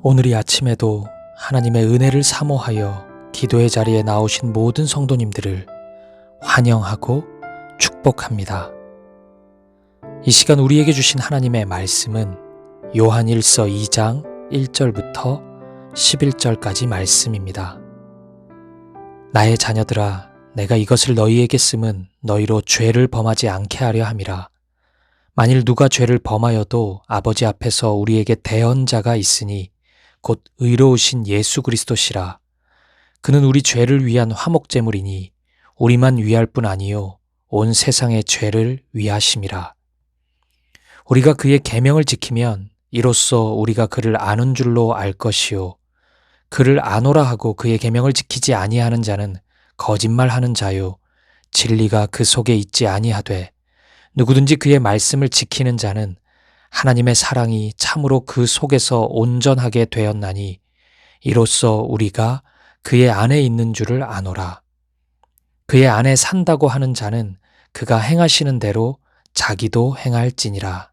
오늘 이 아침에도 하나님의 은혜를 사모하여 기도의 자리에 나오신 모든 성도님들을 환영하고 축복합니다. 이 시간 우리에게 주신 하나님의 말씀은 요한 1서 2장 1절부터 11절까지 말씀입니다. 나의 자녀들아, 내가 이것을 너희에게 쓰면 너희로 죄를 범하지 않게 하려 함이라. 만일 누가 죄를 범하여도 아버지 앞에서 우리에게 대언자가 있으니 곧 의로우신 예수 그리스도시라. 그는 우리 죄를 위한 화목제물이니 우리만 위할 뿐 아니요 온 세상의 죄를 위하심이라. 우리가 그의 계명을 지키면 이로써 우리가 그를 아는 줄로 알 것이요 그를 아노라 하고 그의 계명을 지키지 아니하는 자는 거짓말하는 자요 진리가 그 속에 있지 아니하되 누구든지 그의 말씀을 지키는 자는 하나님의 사랑이 참으로 그 속에서 온전하게 되었나니 이로써 우리가 그의 안에 있는 줄을 아노라. 그의 안에 산다고 하는 자는 그가 행하시는 대로 자기도 행할지니라.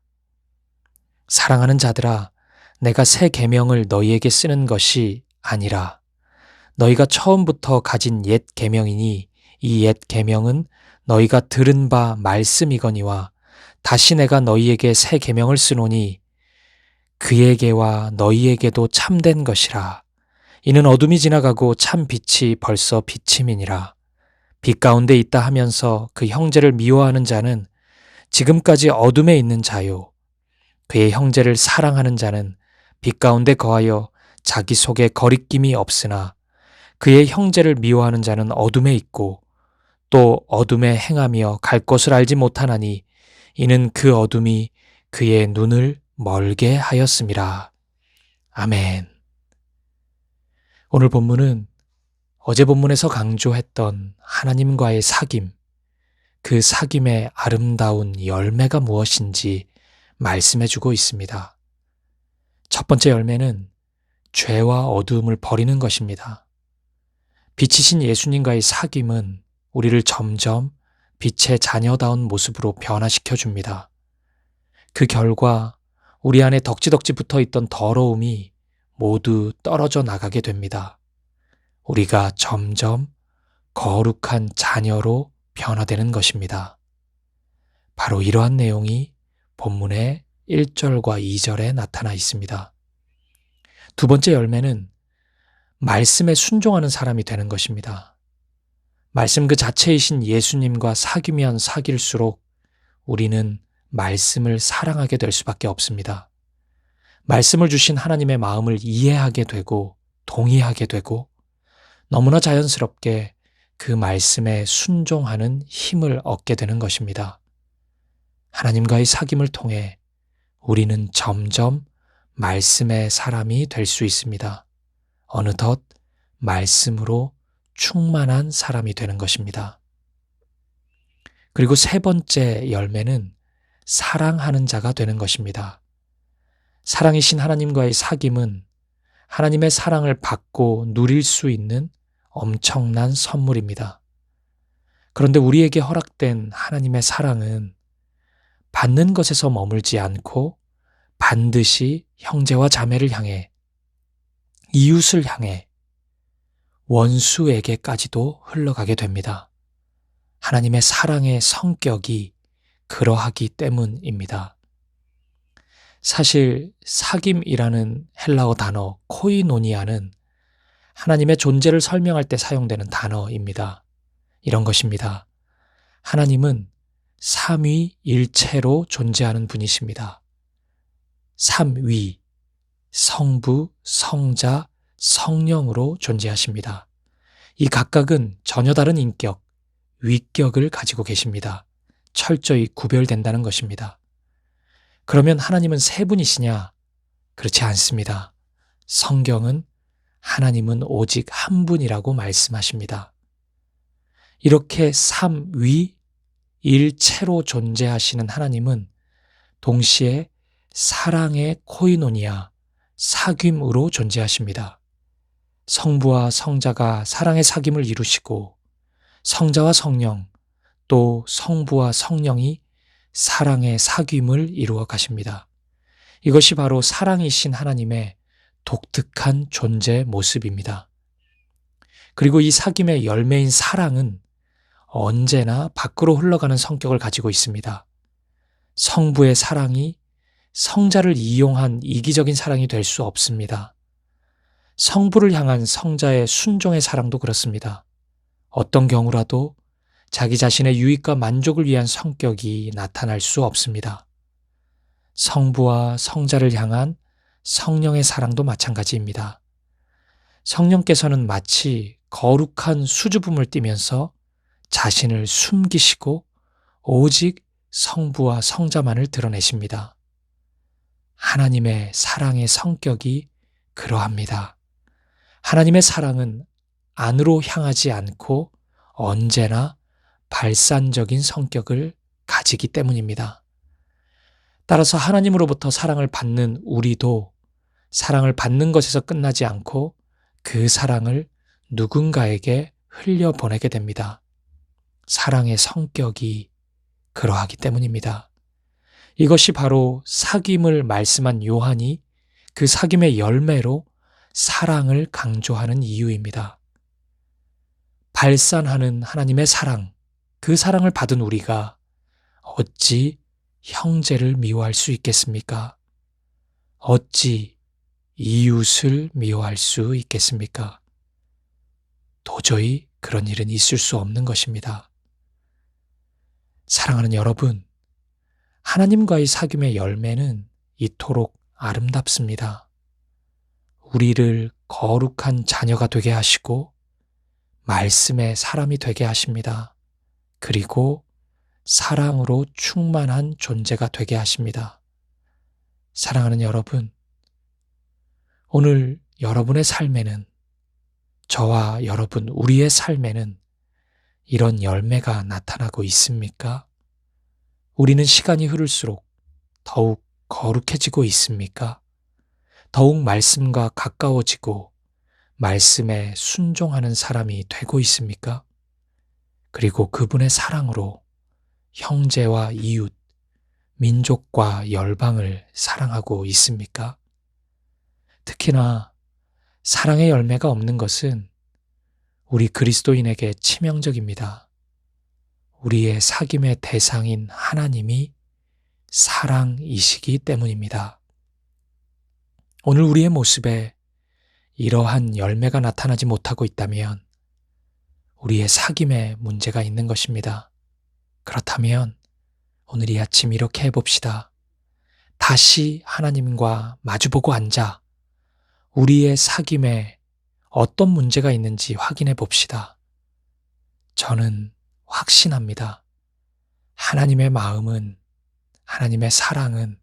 사랑하는 자들아, 내가 새 계명을 너희에게 쓰는 것이 아니라 너희가 처음부터 가진 옛 계명이니 이 옛 계명은 너희가 들은 바 말씀이거니와 다시 내가 너희에게 새 계명을 쓰노니 그에게와 너희에게도 참된 것이라. 이는 어둠이 지나가고 참 빛이 벌써 비침이니라. 빛 가운데 있다 하면서 그 형제를 미워하는 자는 지금까지 어둠에 있는 자요 그의 형제를 사랑하는 자는 빛 가운데 거하여 자기 속에 거리낌이 없으나 그의 형제를 미워하는 자는 어둠에 있고 또 어둠에 행하며 갈 곳을 알지 못하나니 이는 그 어둠이 그의 눈을 멀게 하였음이라. 아멘. 오늘 본문은 어제 본문에서 강조했던 하나님과의 사귐, 그 사귐의 아름다운 열매가 무엇인지 말씀해주고 있습니다. 첫 번째 열매는 죄와 어두움을 버리는 것입니다. 빛이신 예수님과의 사귐은 우리를 점점 빛의 자녀다운 모습으로 변화시켜 줍니다. 그 결과 우리 안에 덕지덕지 붙어있던 더러움이 모두 떨어져 나가게 됩니다. 우리가 점점 거룩한 자녀로 변화되는 것입니다. 바로 이러한 내용이 본문의 1절과 2절에 나타나 있습니다. 두 번째 열매는 말씀에 순종하는 사람이 되는 것입니다. 말씀 그 자체이신 예수님과 사귀면 사귈수록 우리는 말씀을 사랑하게 될 수밖에 없습니다. 말씀을 주신 하나님의 마음을 이해하게 되고 동의하게 되고 너무나 자연스럽게 그 말씀에 순종하는 힘을 얻게 되는 것입니다. 하나님과의 사귐을 통해 우리는 점점 말씀의 사람이 될 수 있습니다. 어느덧 말씀으로 충만한 사람이 되는 것입니다. 그리고 세 번째 열매는 사랑하는 자가 되는 것입니다. 사랑이신 하나님과의 사귐은 하나님의 사랑을 받고 누릴 수 있는 엄청난 선물입니다. 그런데 우리에게 허락된 하나님의 사랑은 받는 것에서 머물지 않고 반드시 형제와 자매를 향해, 이웃을 향해, 원수에게까지도 흘러가게 됩니다. 하나님의 사랑의 성격이 그러하기 때문입니다. 사실 사귐이라는 헬라어 단어 코이노니아는 하나님의 존재를 설명할 때 사용되는 단어입니다. 이런 것입니다. 하나님은 삼위일체로 존재하는 분이십니다. 삼위, 성부, 성자, 성령으로 존재하십니다. 이 각각은 전혀 다른 인격, 위격을 가지고 계십니다. 철저히 구별된다는 것입니다. 그러면 하나님은 세 분이시냐? 그렇지 않습니다. 성경은 하나님은 오직 한 분이라고 말씀하십니다. 이렇게 삼위일체로 존재하시는 하나님은 동시에 사랑의 코이노니아, 사귐으로 존재하십니다. 성부와 성자가 사랑의 사귐을 이루시고 성자와 성령, 또 성부와 성령이 사랑의 사귐을 이루어 가십니다. 이것이 바로 사랑이신 하나님의 독특한 존재 모습입니다. 그리고 이 사귐의 열매인 사랑은 언제나 밖으로 흘러가는 성격을 가지고 있습니다. 성부의 사랑이 성자를 이용한 이기적인 사랑이 될 수 없습니다. 성부를 향한 성자의 순종의 사랑도 그렇습니다. 어떤 경우라도 자기 자신의 유익과 만족을 위한 성격이 나타날 수 없습니다. 성부와 성자를 향한 성령의 사랑도 마찬가지입니다. 성령께서는 마치 거룩한 수줍음을 띠면서 자신을 숨기시고 오직 성부와 성자만을 드러내십니다. 하나님의 사랑의 성격이 그러합니다. 하나님의 사랑은 안으로 향하지 않고 언제나 발산적인 성격을 가지기 때문입니다. 따라서 하나님으로부터 사랑을 받는 우리도 사랑을 받는 것에서 끝나지 않고 그 사랑을 누군가에게 흘려보내게 됩니다. 사랑의 성격이 그러하기 때문입니다. 이것이 바로 사귐을 말씀한 요한이 그 사귐의 열매로 사랑을 강조하는 이유입니다. 발산하는 하나님의 사랑, 그 사랑을 받은 우리가 어찌 형제를 미워할 수 있겠습니까? 어찌 이웃을 미워할 수 있겠습니까? 도저히 그런 일은 있을 수 없는 것입니다. 사랑하는 여러분, 하나님과의 사귐의 열매는 이토록 아름답습니다. 우리를 거룩한 자녀가 되게 하시고 말씀의 사람이 되게 하십니다. 그리고 사랑으로 충만한 존재가 되게 하십니다. 사랑하는 여러분, 오늘 여러분의 삶에는, 저와 여러분, 우리의 삶에는 이런 열매가 나타나고 있습니까? 우리는 시간이 흐를수록 더욱 거룩해지고 있습니까? 더욱 말씀과 가까워지고 말씀에 순종하는 사람이 되고 있습니까? 그리고 그분의 사랑으로 형제와 이웃, 민족과 열방을 사랑하고 있습니까? 특히나 사랑의 열매가 없는 것은 우리 그리스도인에게 치명적입니다. 우리의 사귐의 대상인 하나님이 사랑이시기 때문입니다. 오늘 우리의 모습에 이러한 열매가 나타나지 못하고 있다면 우리의 사귐에 문제가 있는 것입니다. 그렇다면 오늘 이 아침 이렇게 해봅시다. 다시 하나님과 마주보고 앉아 우리의 사귐에 어떤 문제가 있는지 확인해 봅시다. 저는 확신합니다. 하나님의 마음은, 하나님의 사랑은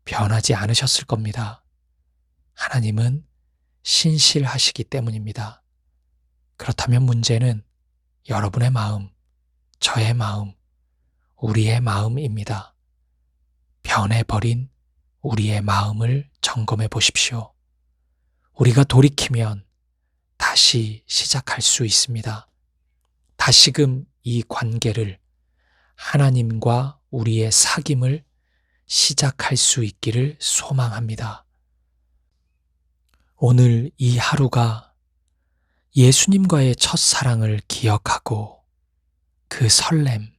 변하지 않으셨을 겁니다. 하나님은 신실하시기 때문입니다. 그렇다면 문제는 여러분의 마음, 저의 마음, 우리의 마음입니다. 변해버린 우리의 마음을 점검해 보십시오. 우리가 돌이키면 다시 시작할 수 있습니다. 다시금 이 관계를, 하나님과 우리의 사귐을 시작할 수 있기를 소망합니다. 오늘 이 하루가 예수님과의 첫사랑을 기억하고 그 설렘,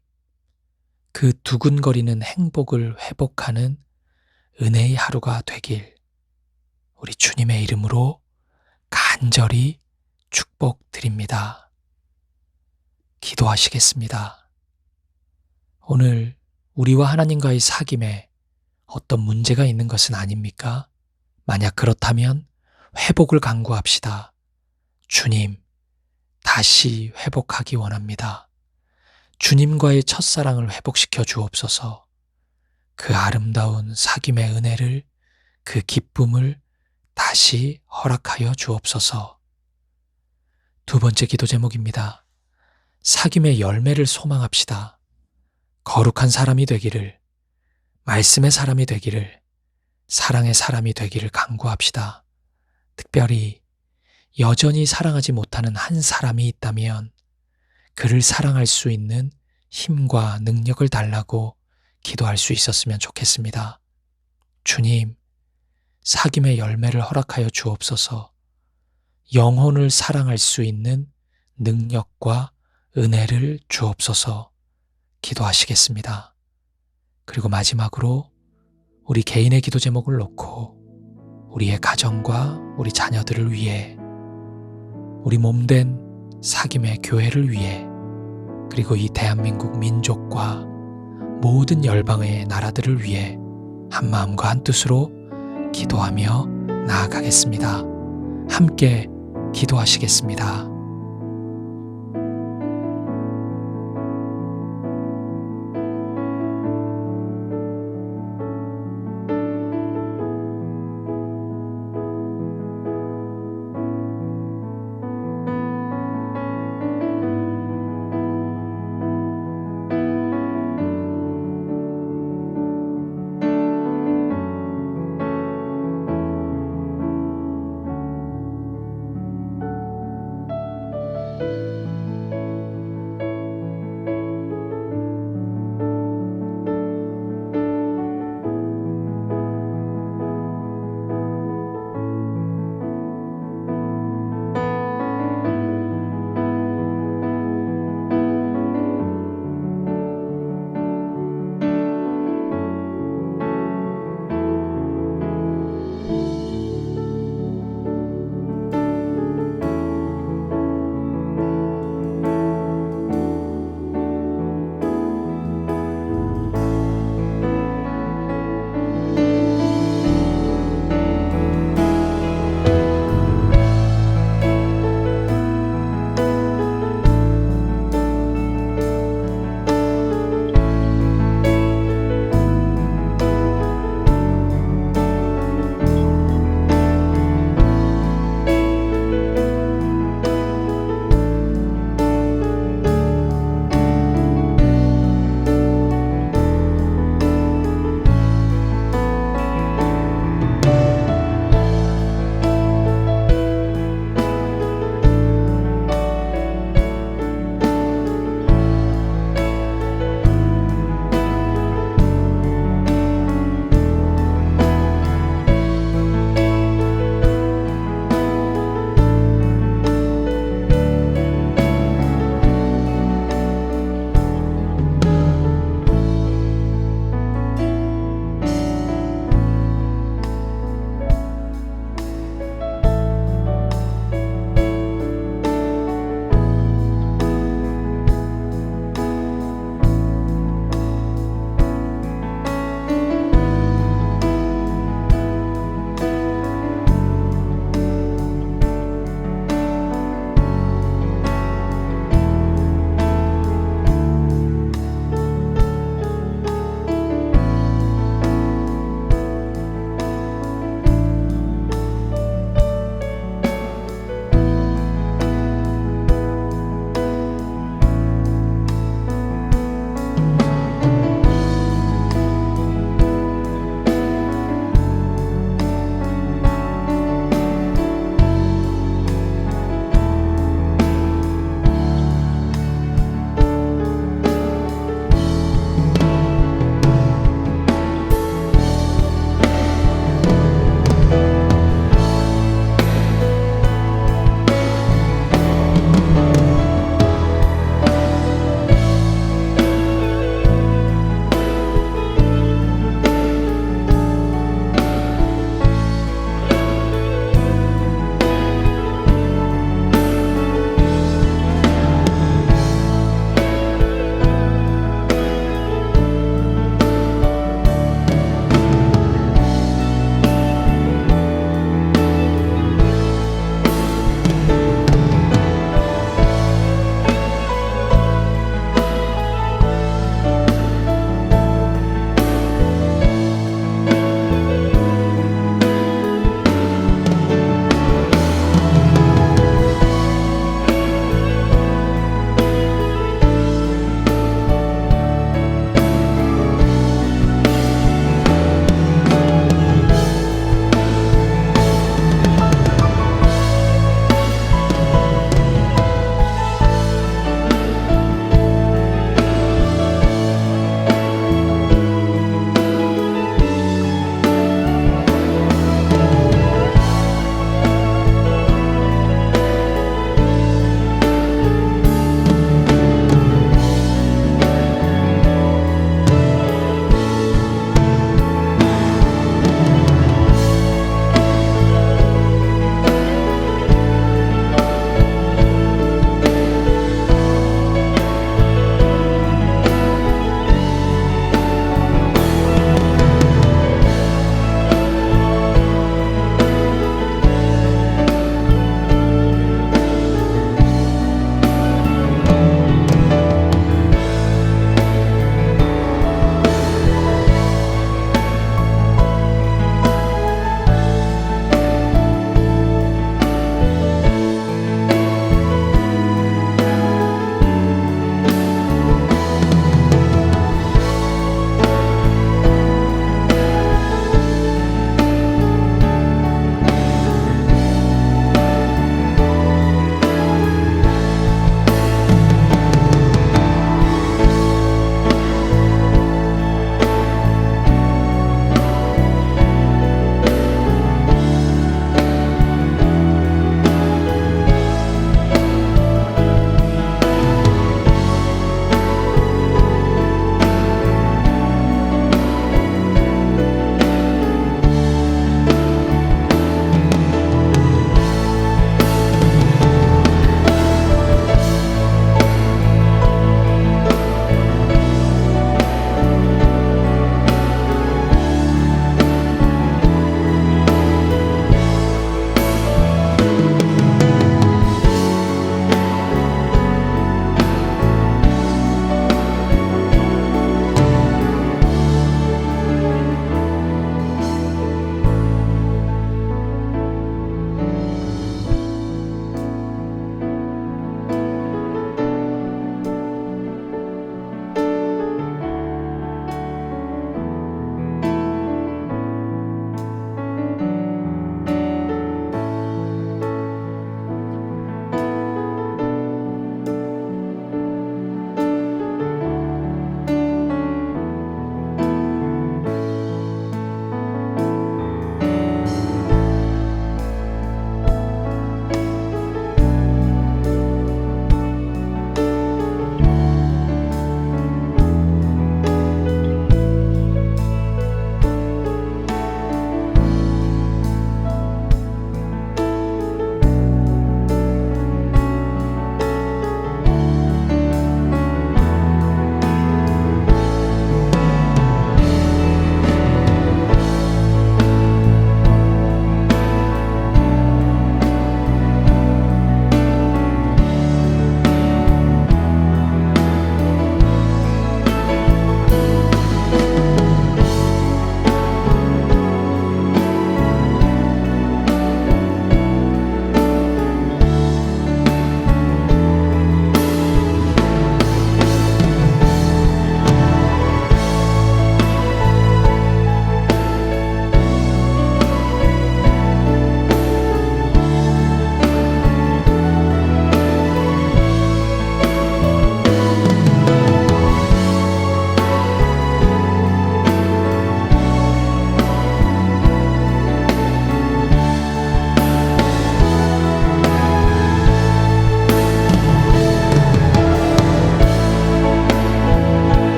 그 두근거리는 행복을 회복하는 은혜의 하루가 되길 우리 주님의 이름으로 간절히 축복드립니다. 기도하시겠습니다. 오늘 우리와 하나님과의 사귐에 어떤 문제가 있는 것은 아닙니까? 만약 그렇다면 회복을 간구합시다. 주님, 다시 회복하기 원합니다. 주님과의 첫사랑을 회복시켜 주옵소서. 그 아름다운 사귐의 은혜를, 그 기쁨을 다시 허락하여 주옵소서. 두 번째 기도 제목입니다. 사귐의 열매를 소망합시다. 거룩한 사람이 되기를, 말씀의 사람이 되기를, 사랑의 사람이 되기를 간구합시다. 특별히 여전히 사랑하지 못하는 한 사람이 있다면 그를 사랑할 수 있는 힘과 능력을 달라고 기도할 수 있었으면 좋겠습니다. 주님, 사귐의 열매를 허락하여 주옵소서. 영혼을 사랑할 수 있는 능력과 은혜를 주옵소서. 기도하시겠습니다. 그리고 마지막으로 우리 개인의 기도 제목을 놓고 우리의 가정과 우리 자녀들을 위해, 우리 몸된 사귐의 교회를 위해, 그리고 이 대한민국 민족과 모든 열방의 나라들을 위해 한 마음과 한 뜻으로 기도하며 나아가겠습니다. 함께 기도하시겠습니다.